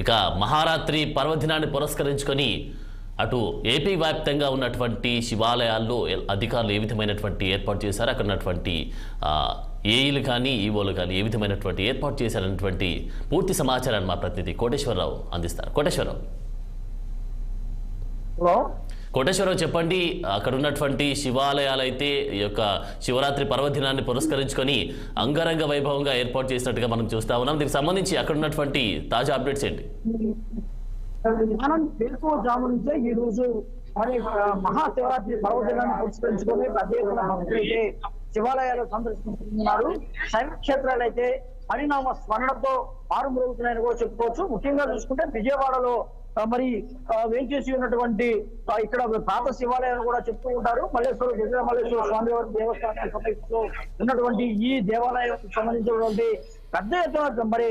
ఇక మహారాత్రి పర్వదినాన్ని పురస్కరించుకొని అటు ఏపీ వ్యాప్తంగా ఉన్నటువంటి శివాలయాల్లో అధికారులు ఏ విధమైనటువంటి ఏర్పాటు చేశారు, అక్కడ ఉన్నటువంటి ఏఈలు కానీ ఈవోలు కానీ ఏ విధమైనటువంటి ఏర్పాటు చేశారన్నటువంటి పూర్తి సమాచారాన్ని మా ప్రతినిధి కోటేశ్వరరావు అందిస్తారు. కోటేశ్వరరావు చెప్పండి, అక్కడ ఉన్నటువంటి శివాలయాలు అయితే ఈ యొక్క శివరాత్రి పర్వదినాన్ని పురస్కరించుకొని అంగరంగ వైభవంగా ఏర్పాటు చేసినట్టుగా మనం చూస్తా ఉన్నాం. దీనికి సంబంధించి అక్కడ ఉన్నటువంటి తాజా అప్డేట్స్ ఏంటి? మనం వేకువజాము నుంచే ఈ రోజు మరి మహాశివరాత్రి పర్వదినాన్ని పురస్కరించుకొని పెద్ద ఎత్తున భక్తులైతే శివాలయాలు సందర్శిస్తున్నారు. శైవ క్షేత్రాలు అయితే హరినామ స్మరణతో మారుమరుగుతున్నాయని కూడా చెప్పుకోవచ్చు. ముఖ్యంగా చూసుకుంటే విజయవాడలో మరి వేంచేసి ఉన్నటువంటి ఇక్కడ పాత శివాలయాలు కూడా చెప్తూ ఉంటారు. మల్లేశ్వర మల్లేశ్వర స్వామి వారి దేవస్థానంలో ఉన్నటువంటి ఈ దేవాలయానికి సంబంధించినటువంటి పెద్ద ఎత్తున మరి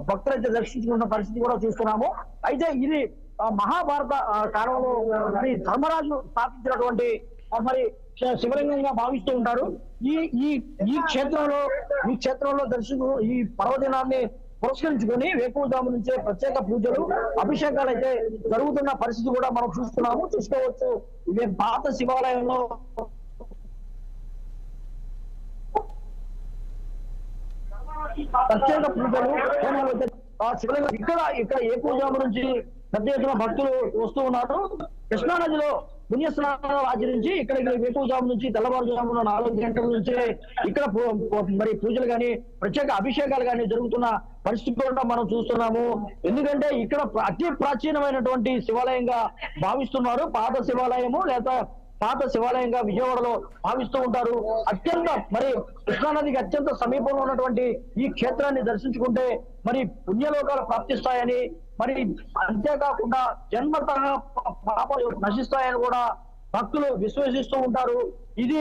భక్తులైతే దర్శించుకున్న పరిస్థితి కూడా చూస్తున్నాము. అయితే ఇది మహాభారత కాలంలో మరి ధర్మరాజు స్థాపించినటువంటి మరి శివలింగంగా భావిస్తూ ఉంటారు. ఈ క్షేత్రంలో దర్శకులు ఈ పర్వదినాన్ని పురస్కరించుకొని వేకువజాము నుంచే ప్రత్యేక పూజలు అభిషేకాలు అయితే జరుగుతున్న పరిస్థితి కూడా మనం చూసుకోవచ్చు. ఇదే పాత శివాలయంలో ప్రత్యేక పూజలు శివలింగం ఇక్కడ వేకువజాము నుంచి పెద్ద ఎత్తున భక్తులు వస్తూ ఉన్నారు. కృష్ణానదిలో పుణ్యస్నానాలు ఆచరించి ఇక్కడ వేకువజాము నుంచి తెల్లవారుజామున 4 గంటల నుంచే ఇక్కడ మరి పూజలు కానీ ప్రత్యేక అభిషేకాలు కానీ జరుగుతున్న పరిస్థితి కూడా మనం చూస్తున్నాము. ఎందుకంటే ఇక్కడ అతి ప్రాచీనమైనటువంటి శివాలయంగా భావిస్తున్నారు. పాత శివాలయము లేదా పాత శివాలయంగా విజయవాడలో భావిస్తూ ఉంటారు. అత్యంత మరి కృష్ణానదికి అత్యంత సమీపంలో ఉన్నటువంటి ఈ క్షేత్రాన్ని దర్శించుకుంటే మరి పుణ్యలోకాలు ప్రాప్తిస్తాయని, మరి అంతేకాకుండా జన్మత పాపాలు నశిస్తాయని కూడా భక్తులు విశ్వసిస్తూ ఉంటారు. ఇది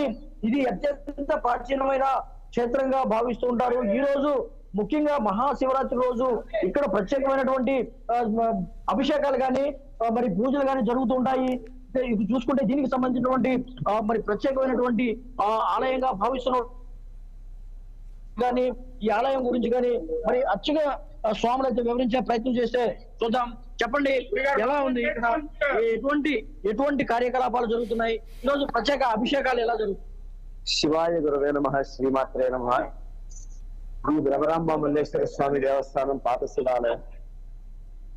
అత్యంత ప్రాచీనమైన క్షేత్రంగా భావిస్తూ ఉంటారు. ఈ రోజు ముఖ్యంగా మహాశివరాత్రి రోజు ఇక్కడ ప్రత్యేకమైనటువంటి అభిషేకాలు కానీ మరి పూజలు కానీ జరుగుతూ ఉంటాయి. ఇది చూసుకుంటే దీనికి సంబంధించినటువంటి మరి ప్రత్యేకమైనటువంటి ఆలయంగా భావిస్తున్న కానీ ఈ ఆలయం గురించి కానీ మరి అచ్చగా స్వాములు అయితే వివరించే ప్రయత్నం చేస్తే చూద్దాం. చెప్పండి, ఎలా ఉంది ఇక్కడ, ఎటువంటి కార్యకలాపాలు జరుగుతున్నాయి, ఈరోజు ప్రత్యేక అభిషేకాలు ఎలా జరుగుతాయి? శివాయ గురవే నమః, శ్రీమాత్రే నమః. ఈ భ్రమరాంబ మల్లేశ్వర స్వామి దేవస్థానం పాత శివాలయం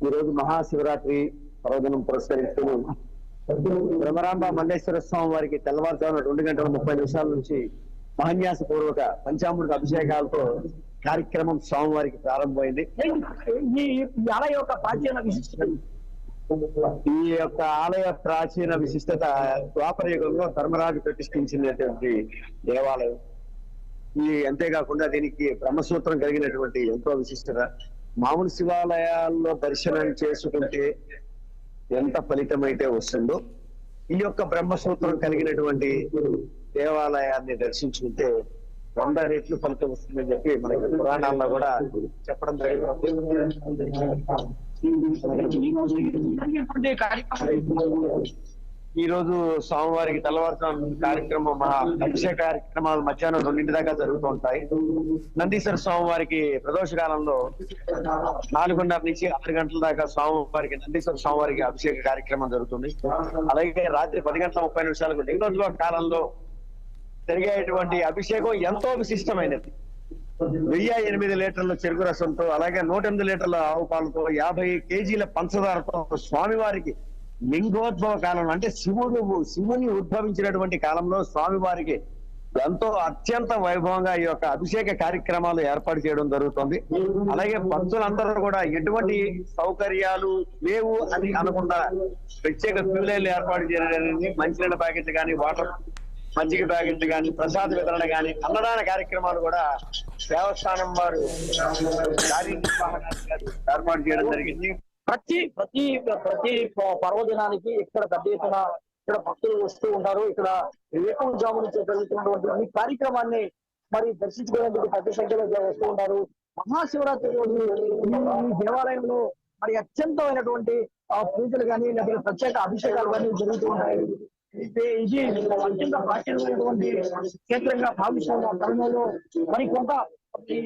ఈరోజు మహాశివరాత్రి పర్వదినం పురస్కరించుకుని భ్రమరాంబ మల్లేశ్వర స్వామి వారికి తెల్లవారుజామున 2:30 నుంచి మహాన్యాస పూర్వక పంచామృత అభిషేకాలతో కార్యక్రమం స్వామివారికి ప్రారంభమైంది. ఈ ఆలయ యొక్క ప్రాచీన విశిష్టత, ఈ యొక్క ఆలయ ప్రాచీన విశిష్టత ద్వాపర యుగంలో ధర్మరాజు ప్రతిష్ఠించినటువంటి దేవాలయం. అంతేకాకుండా దీనికి బ్రహ్మసూత్రం కలిగినటువంటి ఎంతో విశిష్టత. మామూలు శివాలయాల్లో దర్శనం చేసుకుంటే ఎంత ఫలితం అయితే వస్తుందో ఈ యొక్క బ్రహ్మసూత్రం కలిగినటువంటి దేవాలయాన్ని దర్శించుకుంటే 100 రెట్లు ఫలితం వస్తుందని చెప్పి మనకి పురాణాల్లో కూడా చెప్పడం జరిగింది. ఈ రోజు స్వామివారికి తెల్లవారుజాము కార్యక్రమం అభిషేక కార్యక్రమాలు మధ్యాహ్నం 2 దాకా జరుగుతూ ఉంటాయి. నందీశ్వర స్వామివారికి ప్రదోష కాలంలో 4:30 నుంచి 6 గంటల దాకా స్వామివారికి నందీశ్వర స్వామివారికి అభిషేక కార్యక్రమం జరుగుతుంది. అలాగే రాత్రి 10:30 లింగోద్భవ కాలంలో జరిగేటువంటి అభిషేకం ఎంతో విశిష్టమైనది. 1008 లీటర్ల చెరుకు రసంతో, అలాగే 108 లీటర్ల ఆవు పాలతో, 50 కేజీల పంచదారతో స్వామివారికి లింగోద్భవ కాలంలో అంటే శివుని ఉద్భవించినటువంటి కాలంలో స్వామివారికి ఎంతో అత్యంత వైభవంగా ఈ యొక్క అభిషేక కార్యక్రమాలు ఏర్పాటు చేయడం జరుగుతుంది. అలాగే భక్తులందరూ కూడా ఎటువంటి సౌకర్యాలు లేవు అని అనకుండా ప్రత్యేక క్యూ లైన్లు ఏర్పాటు చేయడానికి మంచినీళ్ళ ప్యాకెట్లు కానీ, వాటర్ మజ్జిగ ప్యాకెట్లు కానీ, ప్రసాద వితరణ కానీ, అన్నదాన కార్యక్రమాలు కూడా దేవస్థానం వారు ఏర్పాటు చేయడం జరిగింది. ప్రతి పర్వదినానికి ఇక్కడ పెద్ద ఎత్తున ఇక్కడ భక్తులు వస్తూ ఉంటారు. ఇక్కడ వేకువజాము నుంచి జరుగుతున్నటువంటి ఈ కార్యక్రమాన్ని మరి దర్శించుకునేందుకు పెద్ద సంఖ్యలో వస్తూ ఉంటారు. మహాశివరాత్రి రోజు ఈ దేవాలయంలో మరి అత్యంతమైనటువంటి పూజలు కానీ లేదా ప్రత్యేక అభిషేకాలు కానీ జరుగుతూ ఉంటాయి. ఇది అత్యంత ప్రాచీనమైనటువంటి క్షేత్రంగా భావిస్తున్న తరుణంలో మరి కొంత ఈ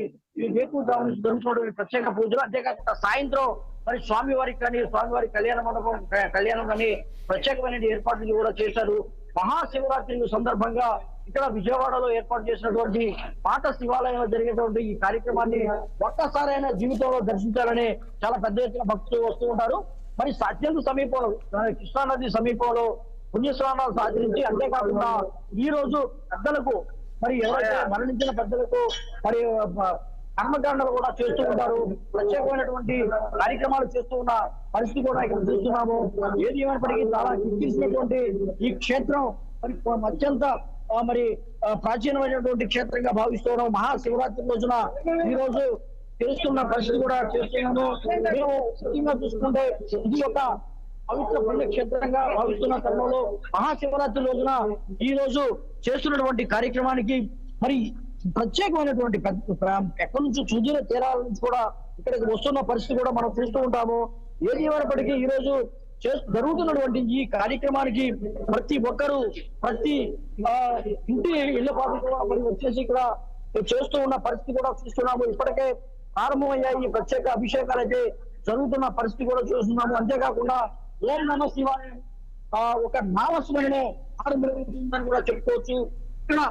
వేకువజాము జరుగుతున్న ప్రత్యేక పూజలు, అంతేకాకుండా సాయంత్రం మరి స్వామివారికి కానీ స్వామివారి కళ్యాణ మండపం కళ్యాణం కానీ ప్రత్యేకమైన ఏర్పాట్లు కూడా చేశారు. మహాశివరాత్రి సందర్భంగా ఇక్కడ విజయవాడలో ఏర్పాటు చేసినటువంటి పాత శివాలయంలో జరిగేటువంటి ఈ కార్యక్రమాన్ని ఒక్కసారైనా జీవితంలో దర్శించాలని చాలా పెద్ద ఎత్తున భక్తులు వస్తూ ఉంటారు. మరి అత్యంత సమీపంలో కృష్ణానది సమీపంలో పుణ్యస్నానాలు ఆచరించి, అంతేకాకుండా ఈ రోజు పెద్దలకు మరి ఎవరైతే మరణించిన పెద్దలకు మరి కర్మకాండలు కూడా చేస్తూ ఉంటారు. ప్రత్యేకమైనటువంటి కార్యక్రమాలు చేస్తూ ఉన్న పరిస్థితి కూడా ఇక్కడ చూస్తున్నాము. ఏది ఏమైనప్పటికీ చాలా కిక్కిసినటువంటి ఈ క్షేత్రం మరి అత్యంత మరి ప్రాచీనమైనటువంటి క్షేత్రంగా భావిస్తున్నాం. మహాశివరాత్రి రోజున ఈ రోజు చేస్తున్న పరిస్థితి కూడా చేస్తున్నాము. మేము ముఖ్యంగా చూసుకుంటే ఇది ఒక పవిత్ర పుణ్యక్షేత్రంగా భావిస్తున్న తరుణంలో మహాశివరాత్రి రోజున ఈ రోజు చేస్తున్నటువంటి కార్యక్రమానికి మరి ప్రత్యేకమైనటువంటి ఎక్కడి నుంచి సుదూర తీరాల నుంచి కూడా ఇక్కడికి వస్తున్న పరిస్థితి కూడా మనం చూస్తూ ఉంటాము. ఏది ఏమైనప్పటికీ ఈ రోజు జరుగుతున్నటువంటి ఈ కార్యక్రమానికి ప్రతి ఒక్కరూ ప్రతి ఇంటి ఇళ్ల పాటు కూడా మరి వచ్చేసి ఇక్కడ చేస్తూ ఉన్న పరిస్థితి కూడా చూస్తున్నాము. ఇప్పటికే ప్రారంభమయ్యాయి ఈ ప్రత్యేక అభిషేకాలు అయితే జరుగుతున్న పరిస్థితి కూడా చూస్తున్నాము. అంతేకాకుండా ఓం నమ శివాయ ఒక నామస్మరణే ఆరంభించిందని కూడా చెప్పుకోవచ్చు. ఇక్కడ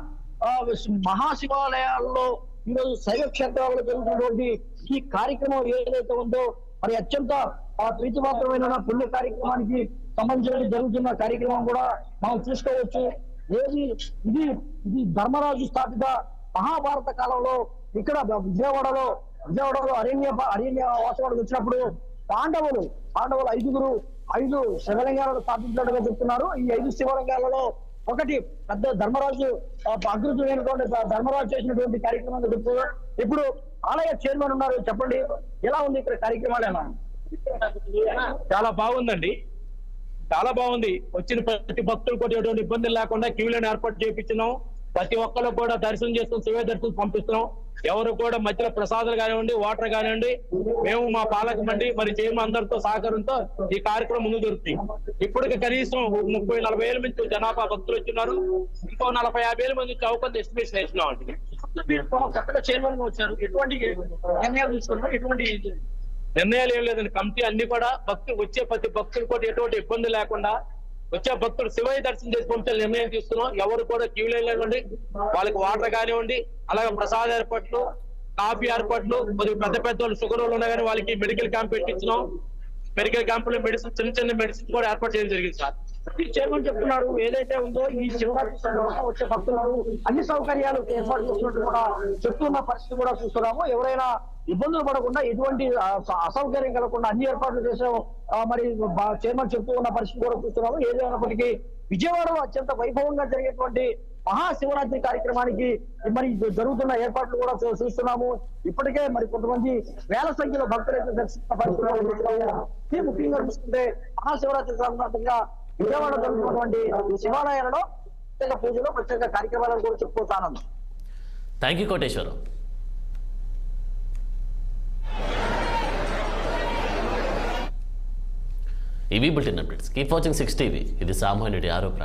మహాశివాలయాల్లో ఈరోజు శైవ క్షేత్రాల్లో జరుగుతున్నటువంటి ఈ కార్యక్రమం ఏదైతే ఉందో మరి అత్యంత ప్రీతిపాత్రమైన పుణ్య కార్యక్రమానికి సంబంధించిన జరుగుతున్న కార్యక్రమం కూడా మనం చూసుకోవచ్చు. ఇది ధర్మరాజు స్థాపిత మహాభారత కాలంలో ఇక్కడ విజయవాడలో అరణ్య వాసవాడికి వచ్చినప్పుడు పాండవులు 5 శివలింగాలను స్థాపించినట్టుగా చెప్తున్నారు. ఈ 5 శివలింగాలలో ఒకటి పెద్ద ధర్మరాజు అగ్రతుడైనటువంటి ధర్మరాజు చేసినటువంటి కార్యక్రమాన్ని చెప్తున్నారు. ఇప్పుడు ఆలయ చైర్మన్ ఉన్నారు, చెప్పండి ఎలా ఉంది ఇక్కడ కార్యక్రమాలు? ఎలా చాలా బాగుందండి, చాలా బాగుంది. వచ్చిన ప్రతి భక్తులు కూడా ఎటువంటి ఇబ్బందులు లేకుండా క్యూలను ఏర్పాటు చేయించినాం. ప్రతి ఒక్కరు కూడా దర్శనం చేసుకుని శివ దర్శనం పంపిస్తున్నాం. ఎవరు కూడా మధ్యలో ప్రసాదాలు కానివ్వండి, వాటర్ కానివ్వండి, మేము మా పాలక మండి మరి చైర్మన్ అందరితో సహకారంతో ఈ కార్యక్రమం ముందు జరుగుతుంది. ఇప్పటికి కనీసం 30-40 వేల మంది జనాభా భక్తులు వచ్చిన్నారు. ఇంకో 40-50 మంది చౌకంత ఎస్టిమేషన్ వేసినాం అండి. చైర్మన్ వచ్చారు, ఎటువంటి నిర్ణయాలు తీసుకున్నారు? ఎటువంటి నిర్ణయాలు ఏం లేదండి. కమిటీ అన్ని కూడా వచ్చే ప్రతి భక్తులు కూడా ఎటువంటి ఇబ్బంది లేకుండా వచ్చే భక్తులు శివయ్య దర్శనం చేసి పంపించాలి నిర్ణయం తీసుకున్నాం. ఎవరు కూడా క్యూ లైన్ లేనివ్వండి, వాళ్ళకి వాటర్ కానివ్వండి, అలాగే ప్రసాద ఏర్పాట్లు, కాఫీ ఏర్పాట్లు, కొద్దిగా పెద్ద వాళ్ళు షుగర్ వాళ్ళు ఉన్నా కానీ వాళ్ళకి మెడికల్ క్యాంప్ పెట్టించినాం. మెడికల్ క్యాంపులో మెడిసిన్ చిన్న మెడిసిన్ కూడా ఏర్పాటు చేయడం జరిగింది సార్. చైర్మన్ చెప్తున్నారు ఏదైతే ఉందో ఈ శివరాత్రి సందర్భంగా వచ్చే భక్తులకు అన్ని సౌకర్యాలు ఏర్పాటు చేసినట్టు కూడా చెప్తున్న పరిస్థితి కూడా చూస్తున్నాము. ఎవరైనా ఇబ్బందులు పడకుండా ఎటువంటి అసౌకర్యం కలగకుండా అన్ని ఏర్పాట్లు చేసాం మరి చైర్మన్ చెప్తూ ఉన్న పరిస్థితి కూడా చూస్తున్నాము. ఏదైనప్పటికీ విజయవాడలో అత్యంత వైభవంగా జరిగేటువంటి మహాశివరాత్రి కార్యక్రమానికి మరి జరుగుతున్న ఏర్పాట్లు కూడా చూస్తున్నాము. ఇప్పటికే మరి కొంతమంది వేల సంఖ్యలో భక్తులైతే దర్శిస్తున్న పరిస్థితి. ముఖ్యంగా చూస్తుంటే మహాశివరాత్రి సందర్భంగా విజయవాడ జరుగుతున్నటువంటి శివాలయాలలో ప్రత్యేక పూజలు, ప్రత్యేక కార్యక్రమాలను కూడా చెప్పుకోతాను. Thank you Koteswaram. ఇవి bulletin updates. Keep watching 6 TV. ఇది సామాన్యుడి ఆరో ప్రాణం.